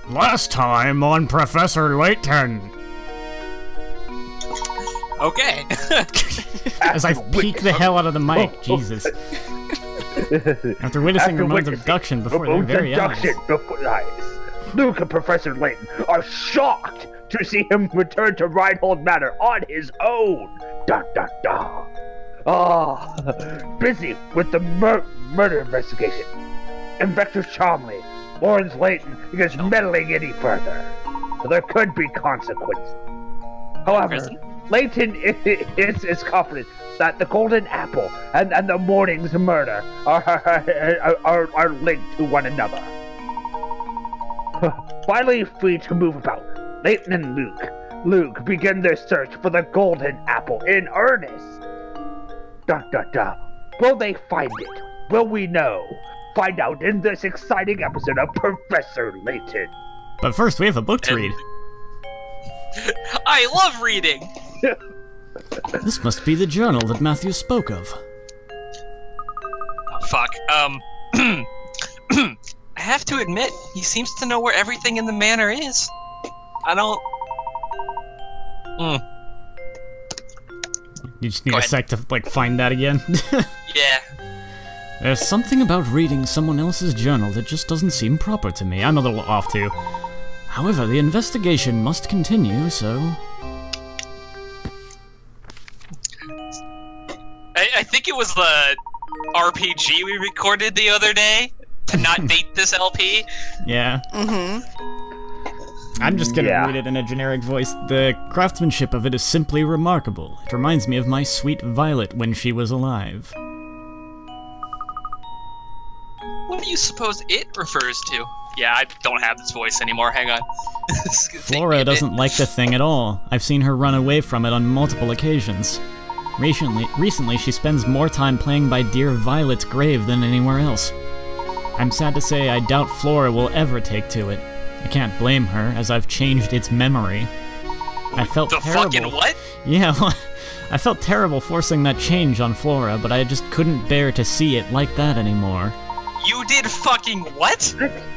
Last time on Professor Layton. Okay. As I peek the hell out of the mic, Jesus. After witnessing Ramon's abduction before their very eyes. Luke and Professor Layton are shocked to see him return to Reinhold Manor on his own. Dun dun dun. Busy with the murder investigation. Inspector Chomley warns Layton against meddling any further. There could be consequences. However, Layton is confident that the Golden Apple and the morning's murder are linked to one another. Finally free to move about, Layton and Luke begin their search for the Golden Apple in earnest. Dun dun dun. Will they find it? Will we know? Find out in this exciting episode of Professor Layton. But first, we have a book to read. I love reading! This must be the journal that Matthew spoke of. Oh, fuck. I have to admit, he seems to know where everything in the manor is. I don't... You just need a sec to, like, find that again? Yeah. There's something about reading someone else's journal that just doesn't seem proper to me. I'm a little off, too. However, the investigation must continue, so... I think it was the RPG we recorded the other day to not date this LP. Yeah. I'm just gonna read it in a generic voice. The craftsmanship of it is simply remarkable. It reminds me of my sweet Violet when she was alive. What do you suppose it refers to? Yeah, I don't have this voice anymore, hang on. Flora doesn't like the thing at all. I've seen her run away from it on multiple occasions. Recently, she spends more time playing by dear Violet's grave than anywhere else. I'm sad to say I doubt Flora will ever take to it. I can't blame her, as I've changed its memory. I felt terrible. The fucking what? Yeah, well, I felt terrible forcing that change on Flora, but I just couldn't bear to see it like that anymore. You did fucking what?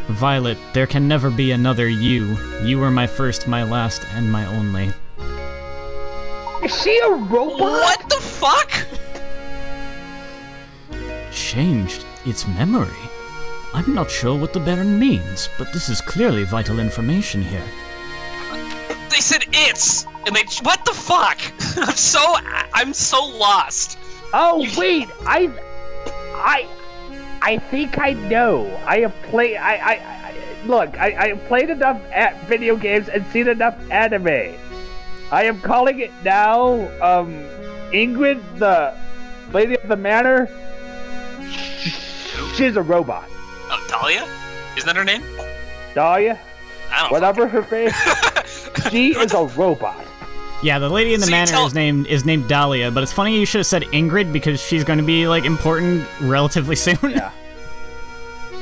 Violet, there can never be another you. You were my first, my last, and my only. Is she a robot? What the fuck? Changed its memory? I'm not sure what the Baron means, but this is clearly vital information here. They said it's, and they what the fuck? I'm so lost. Oh wait, I think I know. I have played. Look. I have played enough video games and seen enough anime. I am calling it now. Ingrid, the lady of the manor. She's a robot. Oh, Dahlia? Isn't that her name? Dahlia? I don't know. Whatever her face. She is a robot. Yeah, the lady in the manor is named Dahlia, but it's funny you should have said Ingrid because she's going to be like important relatively soon. Yeah.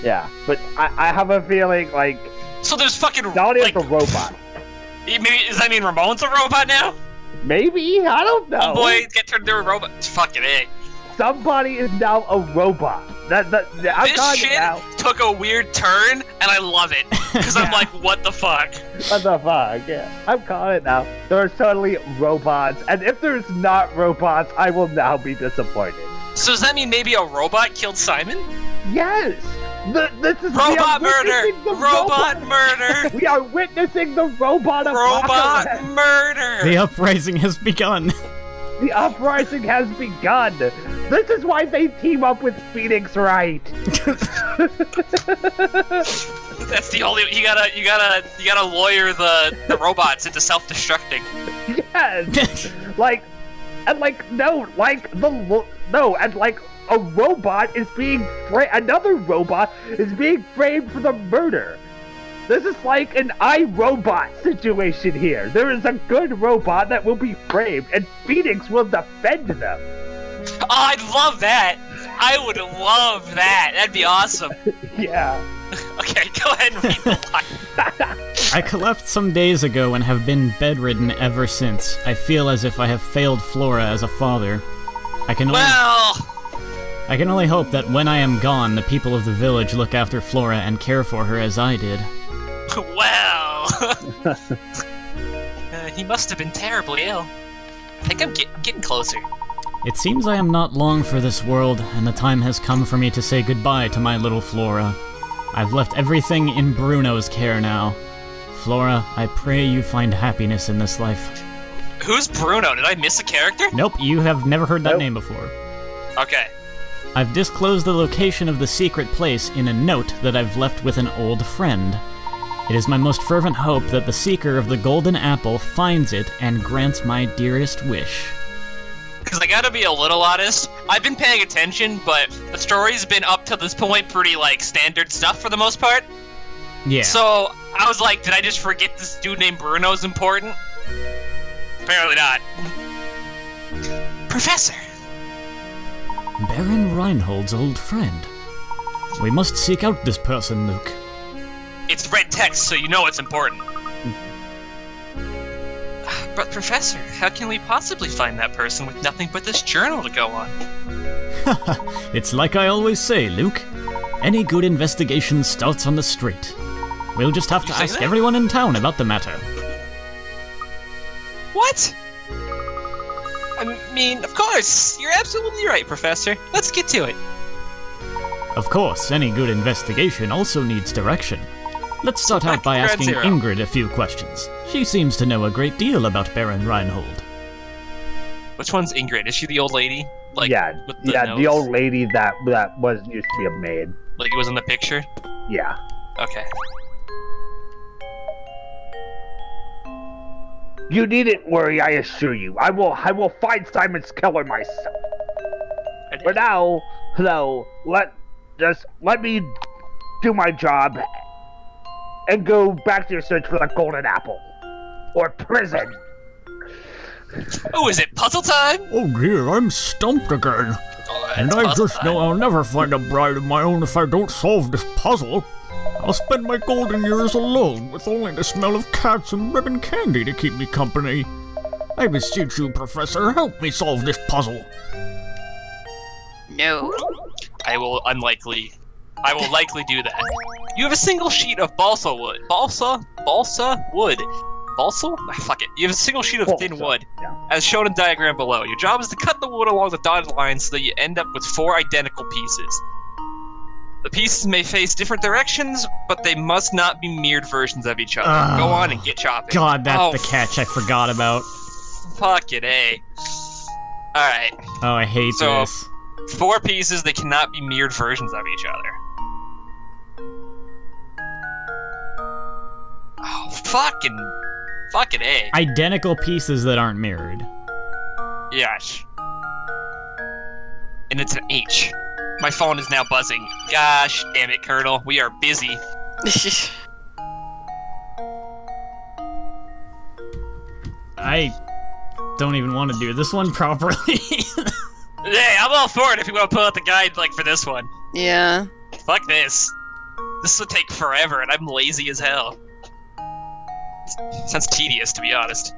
Yeah, but I have a feeling like. So there's fucking Dahlia's a robot. Maybe does that mean Ramon's a robot now? Maybe, I don't know. Oh boy, get turned into a robot. Fucking A. Somebody is now a robot. This shit took a weird turn, and I love it. Because I'm like, what the fuck? What the fuck, yeah. I'm calling it now. There's totally robots, and if there's not robots, I will now be disappointed. So does that mean maybe a robot killed Simon? Yes! This is robot murder! Robot murder! We are witnessing the robot apocalypse! Robot murder! The uprising has begun! The uprising has begun! This is why they team up with Phoenix Wright! That's the only you gotta lawyer the robots into self-destructing. Yes! A robot is being another robot is being framed for the murder. This is like an iRobot situation here. There is a good robot that will be framed, and Phoenix will defend them. Oh, I'd love that. I would love that. That'd be awesome. Yeah. Okay, go ahead and read the line. I collapsed some days ago and have been bedridden ever since. I feel as if I have failed Flora as a father. I can only hope that when I am gone, the people of the village look after Flora and care for her as I did. Wow. He must have been terribly ill. I think I'm getting closer. It seems I am not long for this world, and the time has come for me to say goodbye to my little Flora. I've left everything in Bruno's care now. Flora, I pray you find happiness in this life. Who's Bruno? Did I miss a character? Nope, you have never heard that name before. Okay. I've disclosed the location of the secret place in a note that I've left with an old friend. It is my most fervent hope that the seeker of the golden apple finds it and grants my dearest wish. Because I gotta be a little honest, I've been paying attention, but the story's been up to this point pretty, like, standard stuff for the most part. Yeah. So, I was like, did I just forget this dude named Bruno's important? Apparently not. Professor! Baron Reinhold's old friend. We must seek out this person, Luke. It's red text, so you know it's important. But Professor, how can we possibly find that person with nothing but this journal to go on? It's like I always say, Luke. Any good investigation starts on the street. We'll just have to ask everyone in town about the matter. What? I mean, of course! You're absolutely right, Professor. Let's get to it. Of course, any good investigation also needs direction. Let's start out by asking Ingrid a few questions. She seems to know a great deal about Baron Reinhold. Which one's Ingrid? Is she the old lady? Like, yeah, with the nose? the old lady that used to be a maid. Like it was in the picture? Yeah. Okay. You needn't worry, I assure you. I will find Simon's killer myself. For now, though, let me do my job and go back to your search for the golden apple. Or prison. Oh, is it puzzle time? Oh dear, I'm stumped again. Oh, And I just know I'll never find a bride of my own if I don't solve this puzzle. I'll spend my golden years alone with only the smell of cats and ribbon candy to keep me company. I beseech you, Professor, help me solve this puzzle. No. I will likely do that. You have a single sheet of balsa wood. Balsa wood. Balsa? Fuck it. You have a single sheet of thin wood, as shown in diagram below. Your job is to cut the wood along the dotted lines so that you end up with 4 identical pieces. The pieces may face different directions, but they must not be mirrored versions of each other. Go on and get chopping. God, that's the catch I forgot about. Fuck it, eh? Alright. Oh, I hate this. 4 pieces that cannot be mirrored versions of each other. Oh, fucking A. Identical pieces that aren't mirrored. Yes. And it's an H. My phone is now buzzing. Gosh damn it, Colonel. We are busy. I don't even want to do this one properly. Hey, I'm all for it if you want to pull out the guide, like, for this one. Yeah. Fuck this. This will take forever, and I'm lazy as hell. Sounds tedious, to be honest.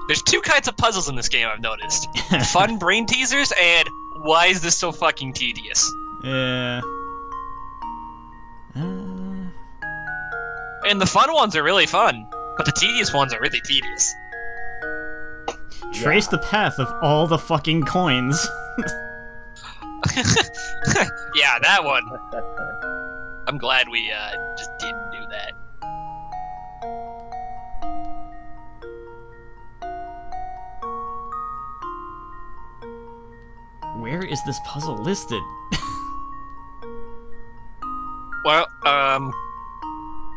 There's 2 kinds of puzzles in this game, I've noticed. Fun brain teasers, and why is this so fucking tedious? Yeah. And the fun ones are really fun, but the tedious ones are really tedious. Trace the path of all the fucking coins. Yeah, that one. I'm glad we just didn't do that. Where is this puzzle listed? Well,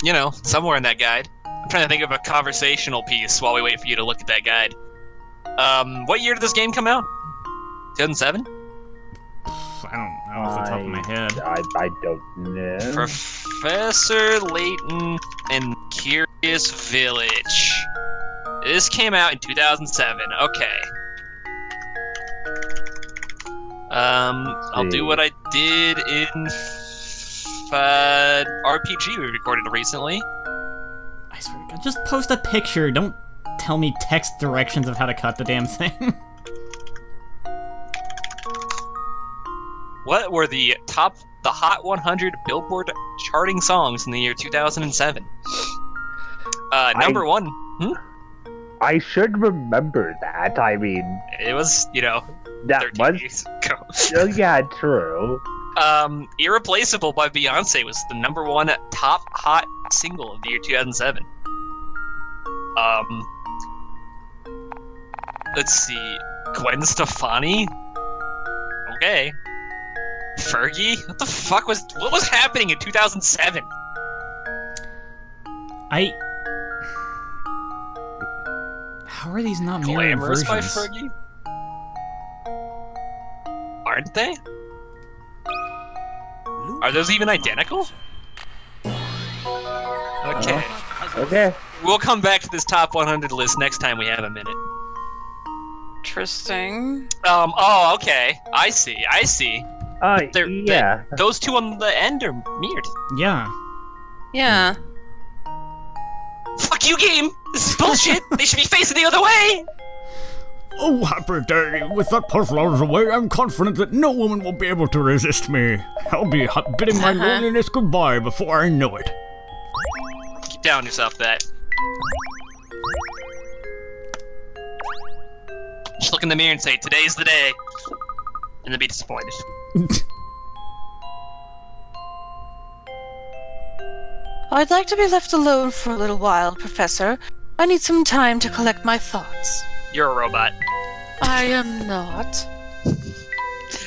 you know, somewhere in that guide. I'm trying to think of a conversational piece while we wait for you to look at that guide. What year did this game come out? 2007? I don't know off the top of my head. I don't know. Professor Layton and Curious Village. This came out in 2007. Okay. I'll do what I did in RPG we recorded recently. I swear to God, just post a picture. Don't tell me text directions of how to cut the damn thing. What were the top the Hot 100 Billboard charting songs in the year 2007. Number one. I should remember that. I mean, it was, that 13 years ago. Oh, yeah, true. Irreplaceable by Beyonce was the number one top hot single of the year 2007. Let's see. Gwen Stefani? Okay. Fergie? What the fuck what was happening in 2007? How are these not mirror versions? Glamorous by Fergie? Aren't they? Are those even identical? Okay. Okay. We'll come back to this top 100 list next time we have a minute. Interesting. Oh, okay. I see. Yeah. Those two on the end are mirrored. Yeah. Yeah. Fuck you, game! This is bullshit! They should be facing the other way! Oh, happy day! With that puzzle out of the way, I'm confident that no woman will be able to resist me. I'll be bidding my loneliness goodbye before I know it. Keep down yourself, that. Just look in the mirror and say, today's the day. And then be disappointed. I'd like to be left alone for a little while, Professor. I need some time to collect my thoughts. You're a robot. I am not.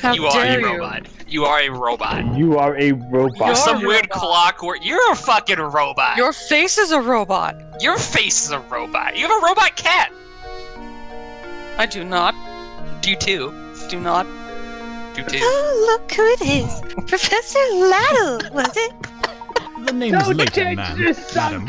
How You are dare a you? robot. You are a robot. You are a robot. You're Some a weird robot. clockwork. You're a fucking robot. Your face is a robot. Your face is a robot. You have a robot cat. I do not. Do too. Do not. Do too. Oh, look who it is. Professor Laddle, was it? The name's Layton, madam.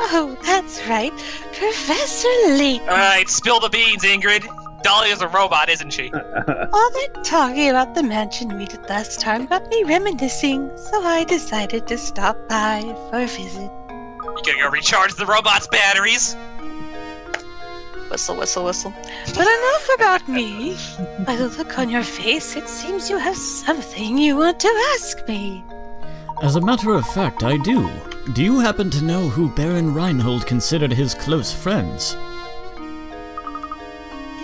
Oh, that's right. Professor Layton. Alright, spill the beans, Ingrid. Dahlia's a robot, isn't she? All that talking about the mansion we did last time got me reminiscing, so I decided to stop by for a visit. You gotta go recharge the robot's batteries. Whistle, whistle, whistle. But enough about me. By the look on your face, it seems you have something you want to ask me. As a matter of fact, I do. Do you happen to know who Baron Reinhold considered his close friends?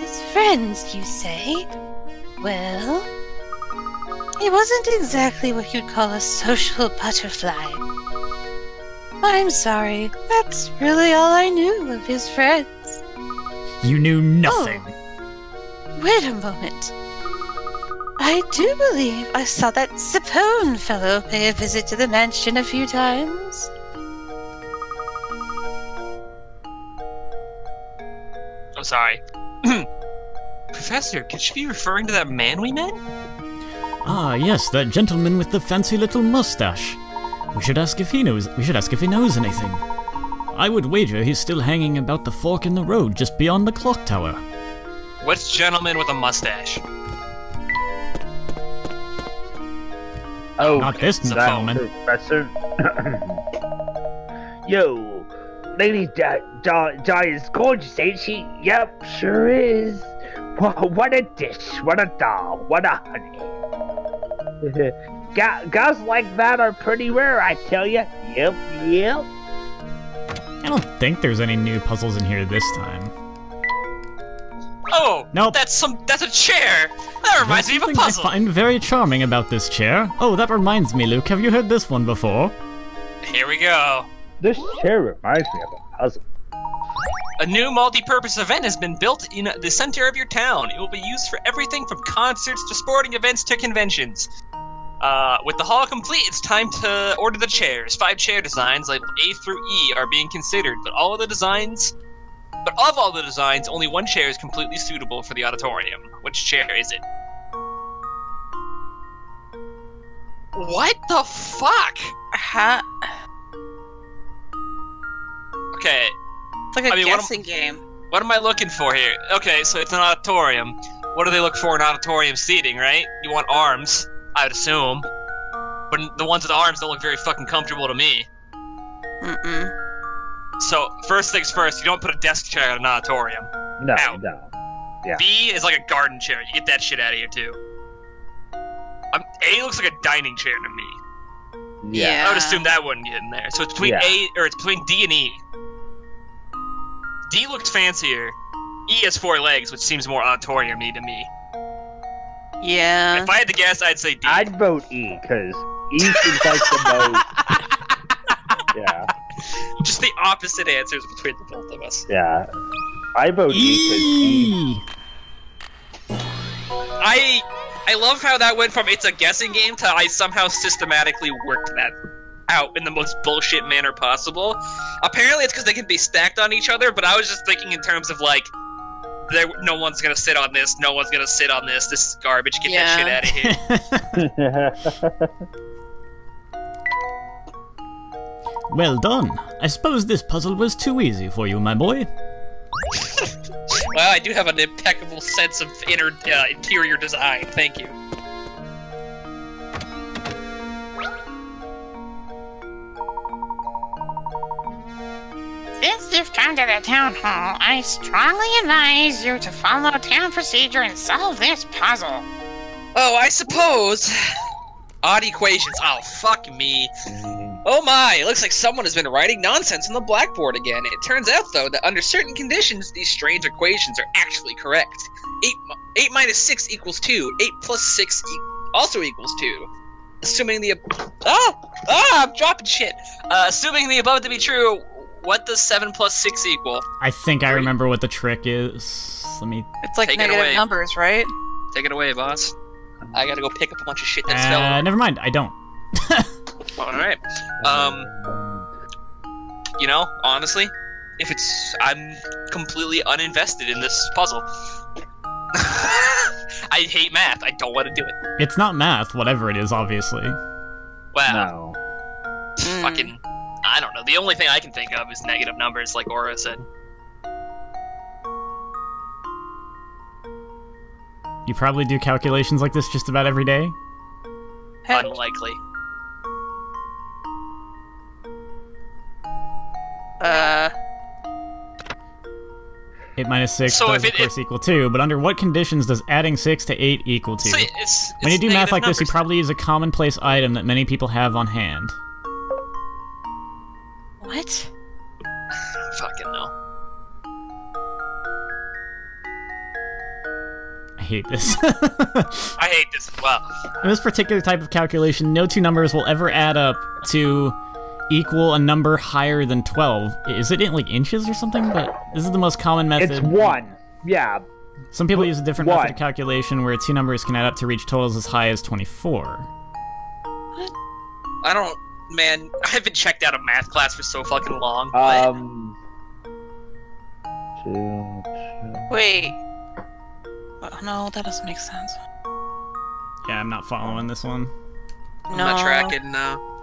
His friends, you say? Well, he wasn't exactly what you'd call a social butterfly. I'm sorry, that's really all I knew of his friends. You knew nothing. Oh, wait a moment. I do believe I saw that Sapone fellow pay a visit to the mansion a few times. I'm sorry. Professor, could she be referring to that man we met? Ah, yes, that gentleman with the fancy little mustache. We should ask if he knows anything. I would wager he's still hanging about the fork in the road just beyond the clock tower. What's gentleman with a mustache? Oh, Not this gentleman. Professor. Yo, Lady Di is gorgeous, ain't she? Yep, sure is. What a dish, what a doll, what a honey. Guys like that are pretty rare, I tell you. Yep. I don't think there's any new puzzles in here this time. Oh, Nope. That's a chair. That reminds me of a Something puzzle. I find very charming about this chair. Oh, that reminds me, Luke. Have you heard this one before? Here we go. This chair reminds me of a puzzle. A new multi-purpose event has been built in the center of your town. It will be used for everything from concerts to sporting events to conventions. With the hall complete, it's time to order the chairs. 5 chair designs, labeled A through E, are being considered, but of all the designs, only one chair is completely suitable for the auditorium. Which chair is it? What the fuck? Okay, It's like a I mean, guessing game. what am I looking for here? Okay, so it's an auditorium. What do they look for in auditorium seating, right? You want arms, I would assume. But the ones with arms don't look very fucking comfortable to me. Mm-mm. So, first things first, you don't put a desk chair in an auditorium. No. Yeah. Yeah. B is like a garden chair. You get that shit out of here, too. A looks like a dining chair to me. Yeah. I would assume that wouldn't get in there. So it's between it's between D and E. D looks fancier. E has 4 legs, which seems more auditorium-y to me. Yeah. If I had to guess, I'd say D. I'd vote E, because E seems like the most... Yeah. Just the opposite answers between the both of us. Yeah. I vote E, because E... I love how that went from it's a guessing game to I somehow systematically worked that out in the most bullshit manner possible. Apparently it's because they can be stacked on each other, but I was just thinking in terms of like, no one's gonna sit on this, no one's gonna sit on this, this is garbage, get that shit out of here. Well done. I suppose this puzzle was too easy for you, my boy. Well, I do have an impeccable sense of interior design, thank you. Since you've come to the town hall, I strongly advise you to follow town procedure and solve this puzzle. Oh, I suppose. Odd equations. Oh, fuck me. Oh my, it looks like someone has been writing nonsense on the blackboard again. It turns out, though, that under certain conditions, these strange equations are actually correct. 8 minus 6 equals 2. 8 plus 6 also equals 2. Assuming the... I'm dropping shit. Assuming the above to be true, what does 7 plus 6 equal? I think I remember what the trick is. Let me... It's like Take it negative away. numbers, right? Take it away, boss. I gotta go pick up a bunch of shit that's fell. never mind, I don't. Alright. You know, honestly, if it's... I'm completely uninvested in this puzzle. I hate math. I don't want to do it. It's not math, whatever it is, obviously. Wow. No. Fucking... I don't know. The only thing I can think of is negative numbers, like Aura said. You probably do calculations like this just about every day? Heck, Unlikely. 8 minus 6 So does, if of course, equal 2, but under what conditions does adding 6 to 8 equal 2? So When you do math like this, you numbers. probably use a commonplace item that many people have on hand. what? Fucking no. I hate this. I hate this as well. In this particular type of calculation, no two numbers will ever add up to equal a number higher than 12. Is it in, like, inches or something? But this is the most common method. It's 1. Yeah. Some people use a different One. method of calculation where two numbers can add up to reach totals as high as 24. I don't... Man, I haven't checked out a math class for so fucking long. Wait. Oh, no, that doesn't make sense. Yeah, I'm not following this one. I'm No. not tracking, no.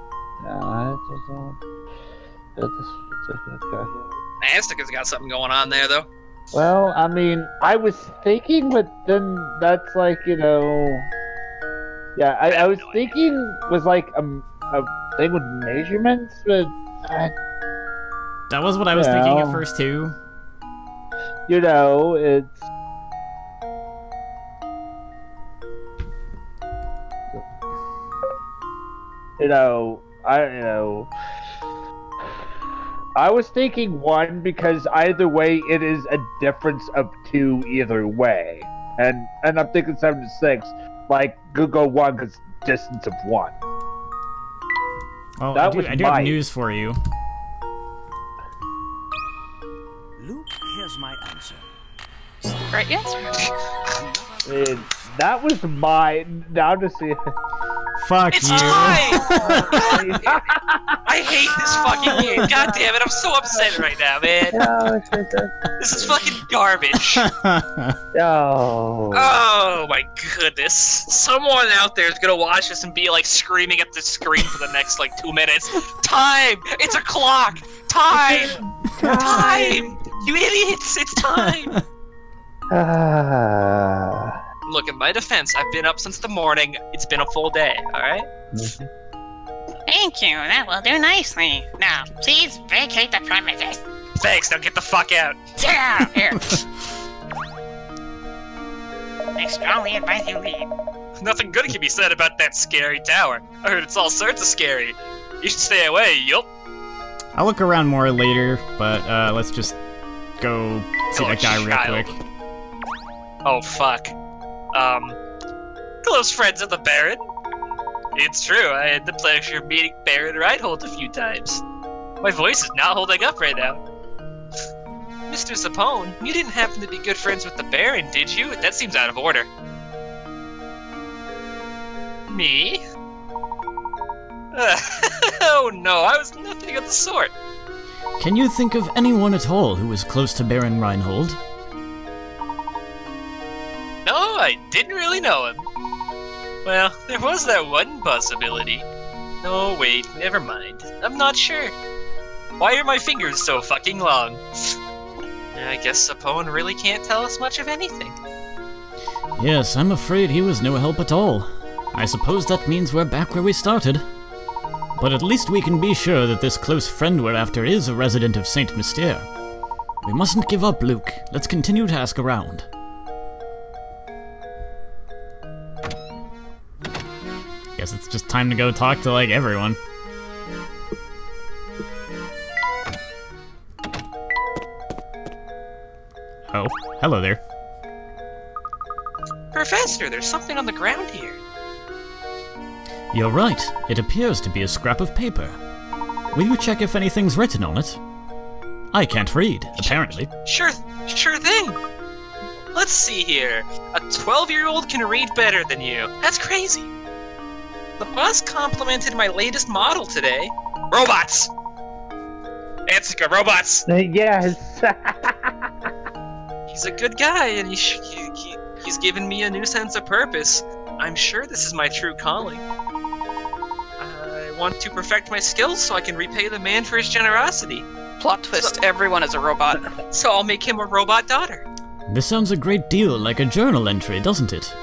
Anstca's got something going on there, though. Well, I mean, I was thinking, but then that's like, you know... Yeah, I was thinking was like a thing with measurements, but... That was what I was thinking at Well. first, too. You know, it's... I was thinking 1 because either way it is a difference of 2 either way. And I'm thinking 7 to 6, like, go 1 because distance of 1. Well, That was I do have mine. news for you. Luke, here's my answer. Right answer. That was mine. Now to see. Fuck It's you. mine! I hate this fucking game. God damn it, I'm so upset right now, man. This is fucking garbage. Oh. Oh my goodness. Someone out there is gonna watch this and be like screaming at the screen for the next like 2 minutes. Time! It's a clock! Time! Time! You idiots! It's time! Look, in my defense, I've been up since the morning. It's been a full day, alright? Thank you, that will do nicely. Now, please vacate the premises. Thanks, now get the fuck out. Yeah, here. I strongly advise you leave. Nothing good can be said about that scary tower. I heard it's all sorts of scary. You should stay away, yup. I'll look around more later, but let's just go see that guy real quick. Oh, fuck. Close friends of the Baron. It's true, I had the pleasure of meeting Baron Reinhold a few times. My voice is not holding up right now. Mr. Sapone, you didn't happen to be good friends with the Baron, did you? That seems out of order. Me? Oh no, I was nothing of the sort. Can you think of anyone at all who was close to Baron Reinhold? No, I didn't really know him. Well, there was that one possibility. No, wait, never mind. I'm not sure. Why are my fingers so fucking long? I guess Sapone really can't tell us much of anything. Yes, I'm afraid he was no help at all. I suppose that means we're back where we started. But at least we can be sure that this close friend we're after is a resident of Saint Mystere. We mustn't give up, Luke. Let's continue to ask around. Guess it's just time to go talk to, like, everyone. Oh, hello there. Professor, there's something on the ground here. You're right. It appears to be a scrap of paper. Will you check if anything's written on it? I can't read, apparently. Sure thing. Let's see here. A 12-year-old can read better than you. That's crazy. The boss complimented my latest model today. Robots! Anstca, robots! Yes. He's a good guy, and he's given me a new sense of purpose. I'm sure this is my true calling. I want to perfect my skills so I can repay the man for his generosity. Plot twist, everyone is a robot. So I'll make him a robot daughter. This sounds a great deal like a journal entry, doesn't it?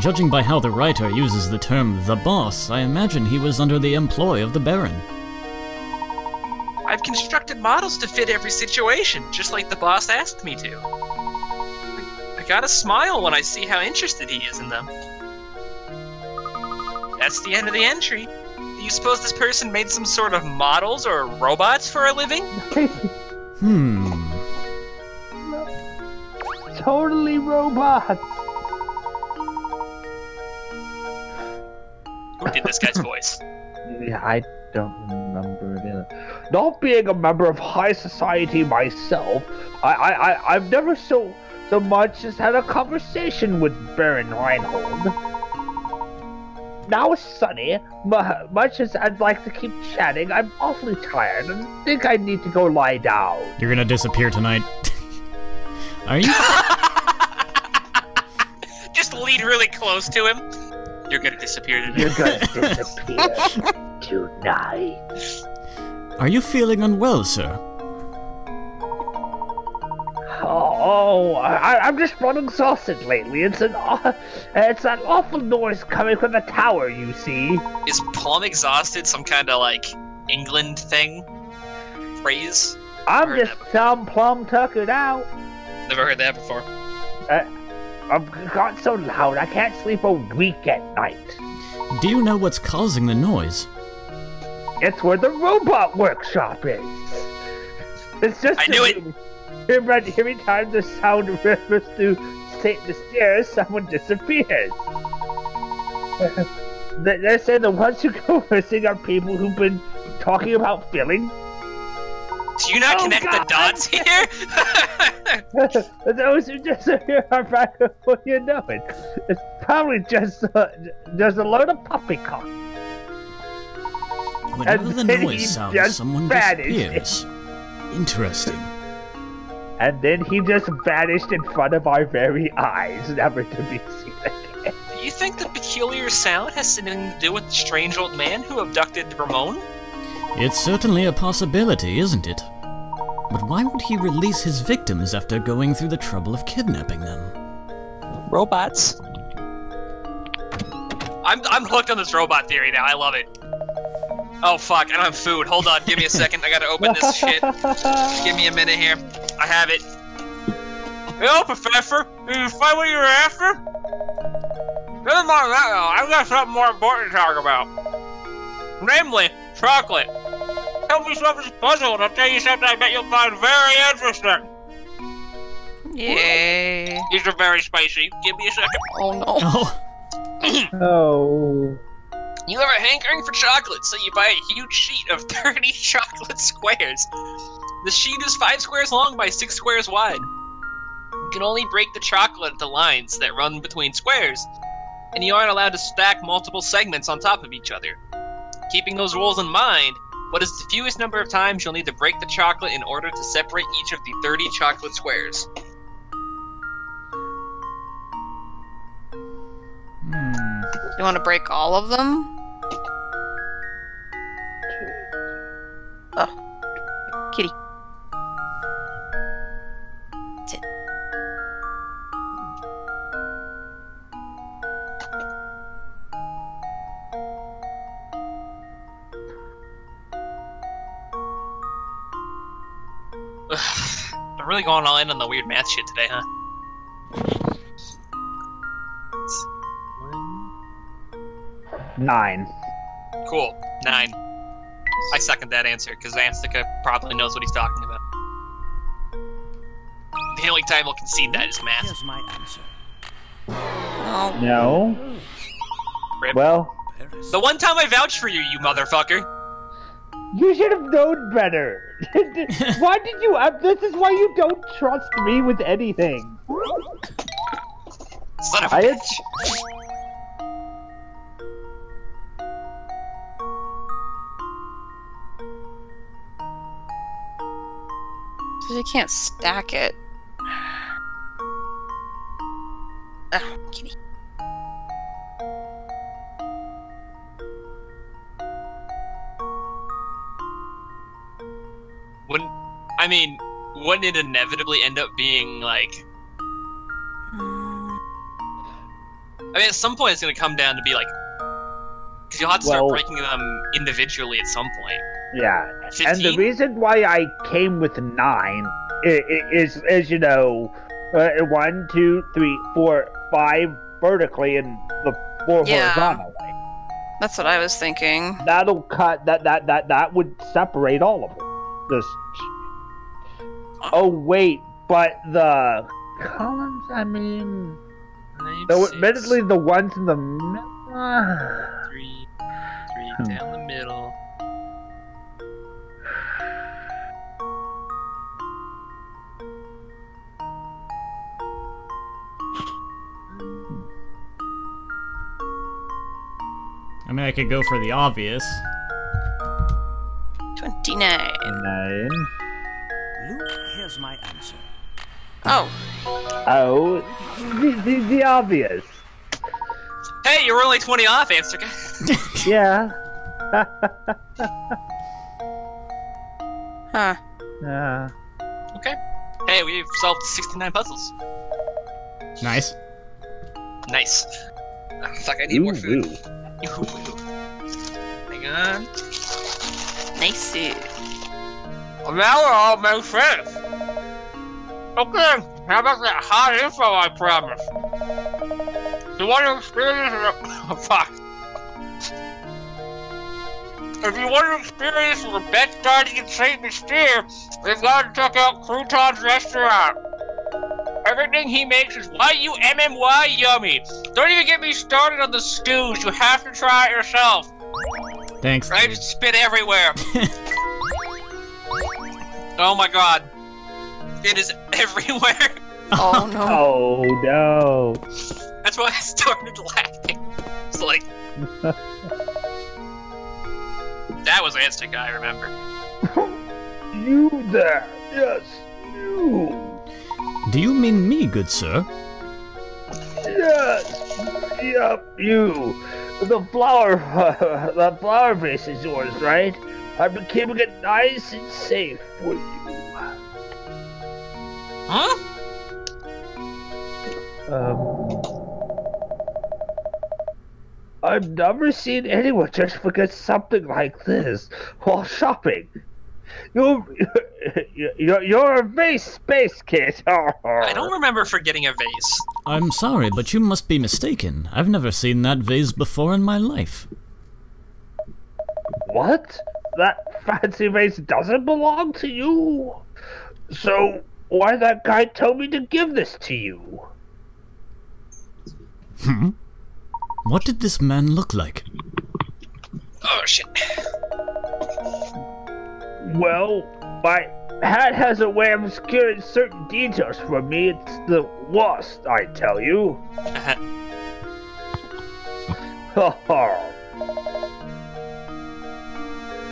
Judging by how the writer uses the term "the boss," I imagine he was under the employ of the Baron. I've constructed models to fit every situation, just like the boss asked me to. I gotta smile when I see how interested he is in them. That's the end of the entry. Do you suppose this person made some sort of models or robots for a living? Totally robots. Who did this guy's voice? Yeah, I don't remember it either. Not being a member of high society myself, I've never so much as had a conversation with Baron Reinhold. Now, Sonny, much as I'd like to keep chatting, I'm awfully tired and think I need to go lie down. You're gonna disappear tonight. Are you? Just lean really close to him. You're gonna disappear tonight. You're gonna disappear tonight. Are you feeling unwell, sir? I'm just running exhausted lately. It's an awful noise coming from the tower, you see. Is plum exhausted some kind of, like, England thing? Phrase? I'm just some plum tuckered out. Never heard that before. I've got so loud I can't sleep a week at night. Do you know what's causing the noise? It's where the robot workshop is. It's just I knew it! Every time the sound refers to Saint Mystere, someone disappears. They say the ones who go missing are people who've been talking about filling. Do you not connect the dots here? Those who disappear are back before you know it. It's probably just a load of poppycock. Whenever the noise sounds, someone disappears. Interesting. And then he just vanished in front of our very eyes, never to be seen again. Do you think the peculiar sound has something to do with the strange old man who abducted Ramon? It's certainly a possibility, isn't it? But why would he release his victims after going through the trouble of kidnapping them? Robots. I'm hooked on this robot theory now. I love it. Oh fuck, I don't have food. Hold on, give me a second. I gotta open this shit. Give me a minute here. I have it. Hello, Professor. Did you find what you were after? Never mind that though, I've got something more important to talk about. Namely, chocolate. Help me solve this puzzle and I'll tell you something I bet you'll find very interesting. Yay. These are very spicy. Give me a second. Oh no. Oh. Oh. You have a hankering for chocolate, so you buy a huge sheet of 30 chocolate squares. The sheet is 5 squares long by 6 squares wide. You can only break the chocolate into lines that run between squares, and you aren't allowed to stack multiple segments on top of each other. Keeping those rules in mind, what is the fewest number of times you'll need to break the chocolate in order to separate each of the 30 chocolate squares? You want to break all of them? Oh. Kitty. Sit. I'm really going all in on the weird math shit today, huh? 9. Cool. 9. I second that answer, because Anstca probably knows what he's talking about. The only time we'll concede that is math. Here's my answer. Oh. No. Rip. Well, The one time I vouched for you, you motherfucker! you should have known better. Why did you? This is why you don't trust me with anything. Son of a I had- bitch. So you can't stack it. Oh, kitty. Wouldn't it inevitably end up being like... I mean, at some point it's gonna come down to be like... Because you'll have to start Well- breaking them individually at some point. Yeah, 15? and the reason why I came with 9 is you know, 1, 2, 3, 4, 5 vertically and the 4 Yeah. horizontally. That's what I was thinking. That'll cut that would separate all of them. Just. Oh wait, but the columns. I mean, though admittedly the ones in the middle. 3 down the middle. I mean, I could go for the obvious. 29. 9. Luke, here's my answer. Oh. Oh, the obvious. Hey, you were only 20 off, Anstca. Yeah. Huh. Okay. Hey, we've solved 69 puzzles. Nice. Nice. Oh, fuck, I need more food. Hang on. Nice. Well, now we're all my friends. Okay, how about that hot info I promised? If you want to experience oh, fuck. If you want to experience the best dining in St. Mystere, we've got to check out Crouton's restaurant. Everything he makes is Y-U-M-M-Y yummy. Don't even get me started on the stews. You have to try it yourself. Thanks. I just spit everywhere. Oh my god. It is everywhere. Oh no. Oh no. That's why I started laughing. It's like... That was Anstca, I remember. You there? Yes, you. Do you mean me, good sir? Yes. Yep, you. The flower vase is yours, right? I'm keeping it nice and safe for you. Huh? I've never seen anyone just forget something like this while shopping. You're a vase space kid. I don't remember forgetting a vase. I'm sorry, but you must be mistaken. I've never seen that vase before in my life. What? That fancy vase doesn't belong to you? So, why that guy tell me to give this to you? What did this man look like? Oh, shit. Well, my hat has a way of obscuring certain details from me. It's the worst, I tell you.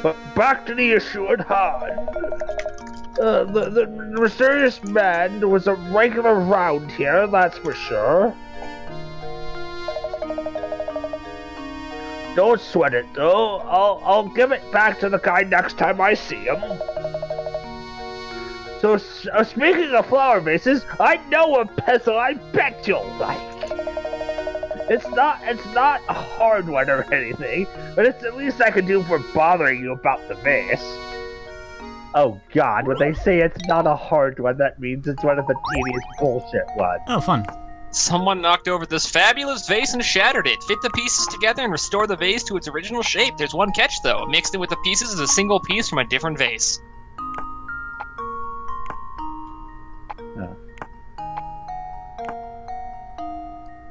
But back to the issue at hand. The mysterious man was a regular round here, that's for sure. Don't sweat it, though. I'll give it back to the guy next time I see him. So, speaking of flower vases, I know a pencil I bet you'll like. It's not a hard one or anything, but it's the least I can do for bothering you about the vase. Oh God, when they say it's not a hard one, that means it's one of the tedious bullshit ones. Oh, fun. Someone knocked over this fabulous vase and shattered it. Fit the pieces together and restore the vase to its original shape. There's one catch, though. Mixed in with the pieces is a single piece from a different vase.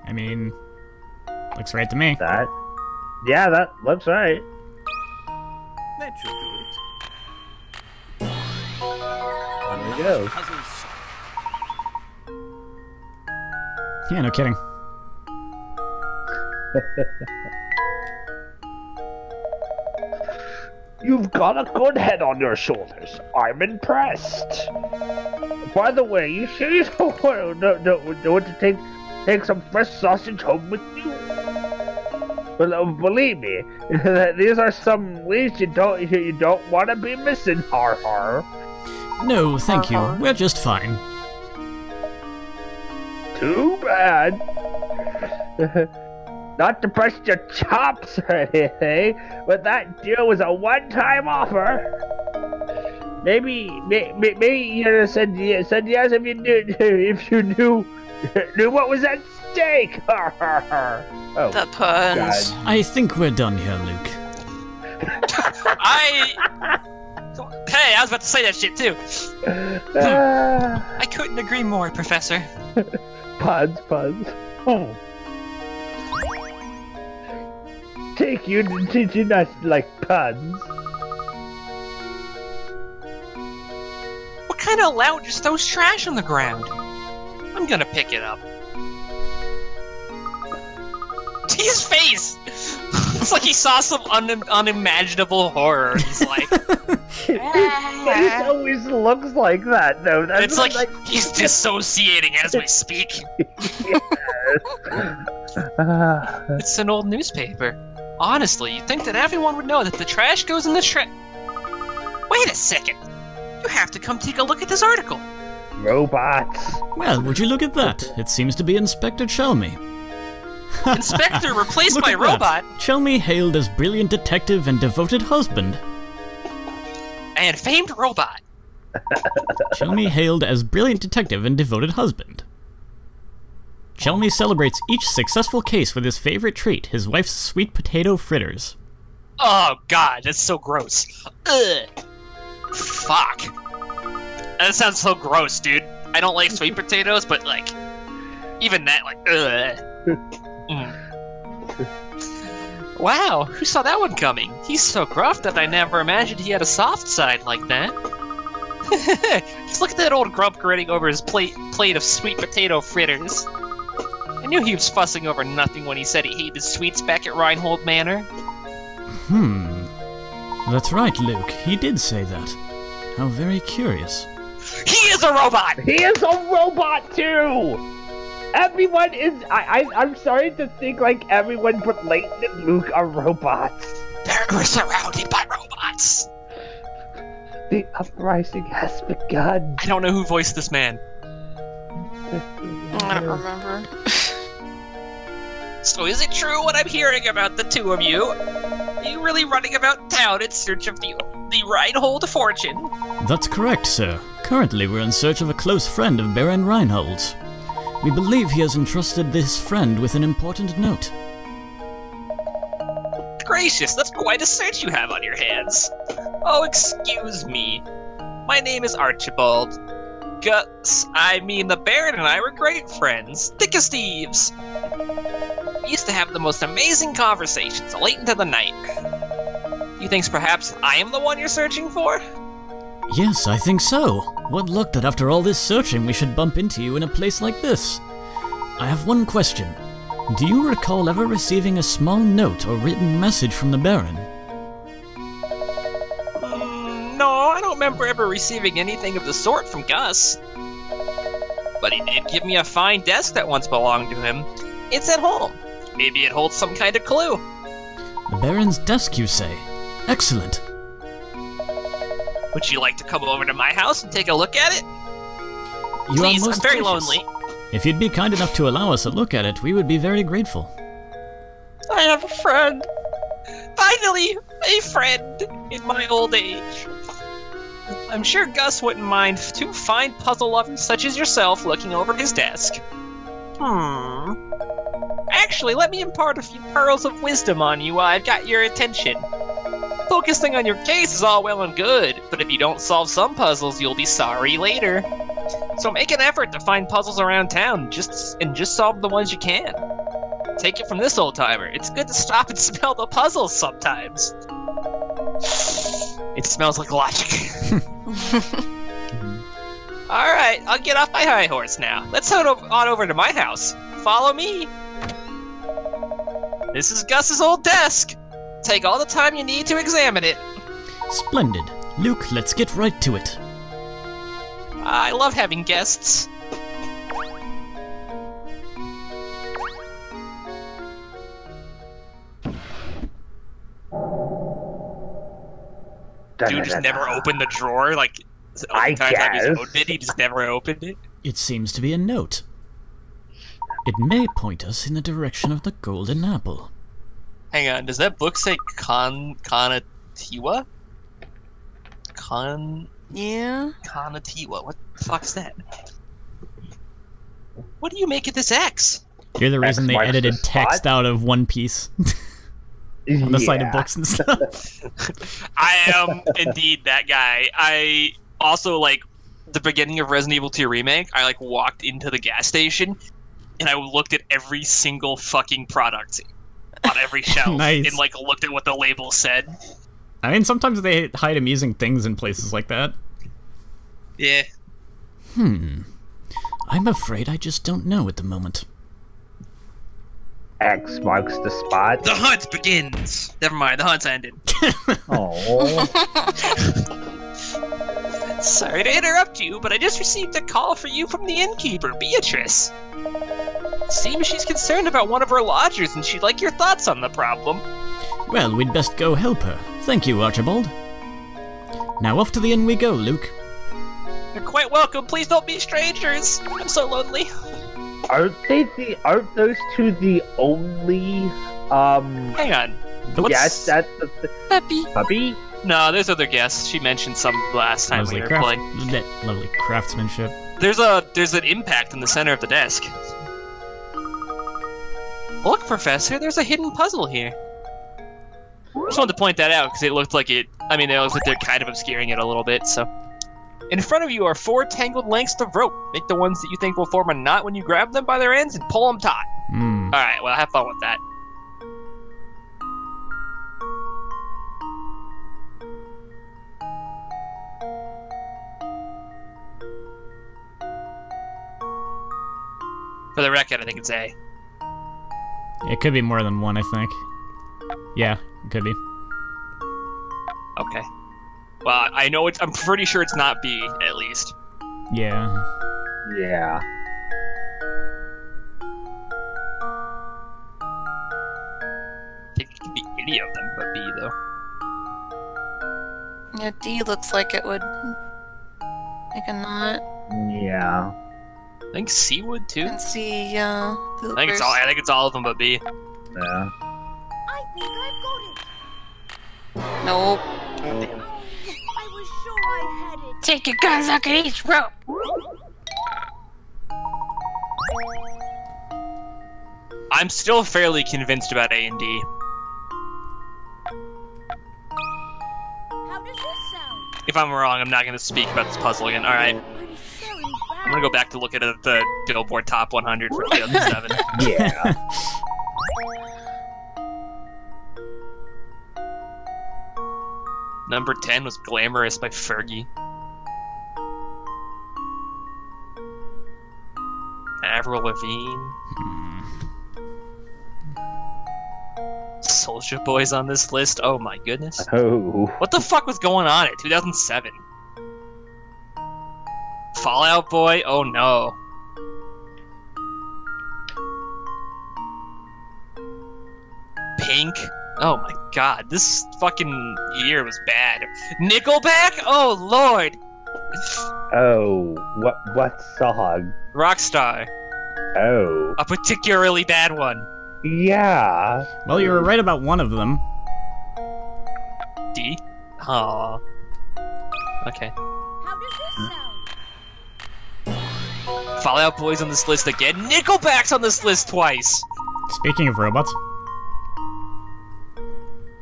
I mean, looks right to me. Yeah, that looks right. That should do it. There we go. Yeah, no kidding. You've got a good head on your shoulders. I'm impressed. By the way, you sure you don't want to take some fresh sausage home with you? Well, believe me, these are some leads you don't want to be missing. Har har. No, thank you. We're just fine. Too bad. Not to press your chops or anything, but that deal was a one-time offer. Maybe you said yes if you knew what was at stake. Oh, The puns. God. I think we're done here, Luke. Hey, I was about to say that shit too. I couldn't agree more, Professor. Puns. Oh. Take you to teach you not to like puns. What kind of loud just throws trash on the ground? I'm gonna pick it up. His face! It's like he saw some unimaginable horror. He's like... His face always looks like that, though. It's like he's dissociating as we speak. It's an old newspaper. Honestly, you'd think that everyone would know that the trash goes in the Wait a second! You have to come take a look at this article. Robots. Well, would you look at that? It seems to be Inspector Chelmy. Inspector replaced Look by at robot. that. Chelmy hailed as brilliant detective and devoted husband. And famed robot. Chelmy hailed as brilliant detective and devoted husband. Chelmy celebrates each successful case with his favorite treat, his wife's sweet potato fritters. Oh god, that's so gross. Ugh. Fuck. That sounds so gross, dude. I don't like sweet potatoes, but like, even that, like, ugh. Wow, who saw that one coming? He's so gruff that I never imagined he had a soft side like that. Just look at that old grump grinning over his plate of sweet potato fritters. I knew he was fussing over nothing when he said he hated sweets back at Reinhold Manor. That's right, Luke. He did say that. How very curious. He is a robot! He is a robot too! Everyone is... I'm sorry to think like everyone but Layton and Luke are robots. We're surrounded by robots! The uprising has begun. I don't know who voiced this man. I don't remember. So is it true what I'm hearing about the two of you? Are you really running about town in search of the the Reinhold fortune. That's correct, sir. Currently, we're in search of a close friend of Baron Reinhold's. We believe he has entrusted this friend with an important note. Gracious, that's quite a search you have on your hands. Oh, excuse me. My name is Archibald. The Baron and I were great friends. Thick as thieves. We used to have the most amazing conversations late into the night. You think perhaps I am the one you're searching for? Yes, I think so. What luck that after all this searching we should bump into you in a place like this. I have one question. Do you recall ever receiving a small note or written message from the Baron? No, I don't remember ever receiving anything of the sort from Gus. But he did give me a fine desk that once belonged to him. It's at home. Maybe it holds some kind of clue. The Baron's desk, you say? Excellent. Would you like to come over to my house and take a look at it? You Please, are most I'm very gracious. lonely. If you'd be kind enough to allow us a look at it, we would be very grateful. I have a friend. Finally, a friend in my old age. I'm sure Gus wouldn't mind two fine puzzle lovers such as yourself looking over his desk. Actually, let me impart a few pearls of wisdom on you while I've got your attention. Focusing on your case is all well and good, but if you don't solve some puzzles, you'll be sorry later. So make an effort to find puzzles around town, and just solve the ones you can. Take it from this old-timer, it's good to stop and smell the puzzles sometimes. It smells like logic. Alright, I'll get off my high horse now. Let's head on over to my house. Follow me. This is Gus's old desk. Take all the time you need to examine it. Splendid. Luke, let's get right to it. I love having guests. Dude just never opened the drawer, like, I entire time he's guess. opened it, he just never opened it. It seems to be a note. It may point us in the direction of the Golden Apple. Hang on, does that book say Konatiwa? Yeah? Konatiwa, what the fuck's that? What do you make of this X? You're the reason X they marks edited the text spot? out of One Piece on the side of books and stuff. I am indeed that guy. I also, like, the beginning of Resident Evil 2 Remake, I, like, walked into the gas station, and I looked at every single fucking product on every shelf, Nice. and, like, looked at what the label said. I mean, sometimes they hide amusing things in places like that. Yeah. I'm afraid I just don't know at the moment. X marks the spot. The hunt begins! Never mind, the hunt's ended. Oh. Sorry to interrupt you, but I just received a call for you from the innkeeper, Beatrice. Seems she's concerned about one of her lodgers, and she'd like your thoughts on the problem. Well, we'd best go help her. Thank you, Archibald. Now off to the inn we go, Luke. You're quite welcome. Please don't be strangers. I'm so lonely. Aren't those two the only, Hang on. yes, that's the Peppy. puppy? No, there's other guests. She mentioned some last time we were playing. Lovely craftsmanship. There's an impact in the center of the desk. Look, Professor, there's a hidden puzzle here. Just wanted to point that out because it looked like it. I mean, it looks like they're kind of obscuring it a little bit. So, in front of you are 4 tangled lengths of rope. Make the ones that you think will form a knot when you grab them by their ends and pull them taut. All right, well, have fun with that. For the record, I think it's A. It could be more than one, I think. Yeah, it could be. Okay. Well, I know I'm pretty sure it's not B, at least. Yeah. Yeah. I think it could be any of them but B, though. Yeah, D looks like it would make a knot. Yeah. I think C would, too. And C, yeah. I think it's all of them but B. Yeah. I think I've got it. Nope. Damn. Take your guns, look at each rope. I'm still fairly convinced about A&D. How does this sound? If I'm wrong, I'm not going to speak about this puzzle again. Alright, I'm going to go back to look at the Billboard Top 100 for 2007. Yeah. Number 10 was Glamorous by Fergie. Avril Lavigne. Soulja Boy's on this list. Oh my goodness. Oh. What the fuck was going on at 2007? Fallout Boy? Oh no. Pink? Oh my god, this fucking year was bad. Nickelback? Oh lord! Oh. What song? Rockstar. Oh. A particularly bad one. Yeah. Well, you were right about one of them. D? Aww. Okay. How does this sound? Fallout Boy's on this list again. Nickelback's on this list twice! Speaking of robots,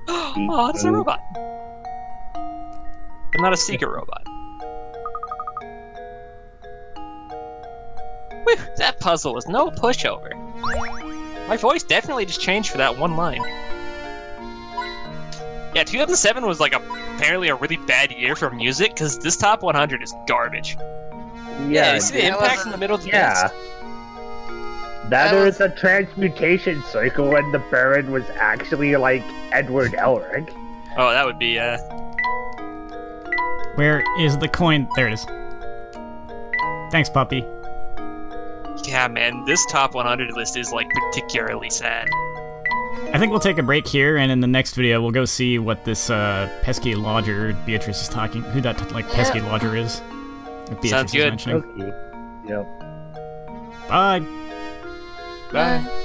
Oh, it's a robot. But not a secret robot. Whew, that puzzle was no pushover. My voice definitely just changed for that one line. Yeah, 2007 was like apparently a really bad year for music, because this top 100 is garbage. Yeah, you see the impacts in the middle of the list? Now there was a transmutation cycle and the Baron was actually like Edward Elric. Oh, that would be, where is the coin? There it is. Thanks, puppy. yeah, man, this top 100 list is like particularly sad. I think we'll take a break here, and in the next video, we'll go see what this pesky lodger Beatrice is talking. Who that pesky lodger is? That Beatrice Sounds is good. mentioning. Okay. Yep. Bye. Bye.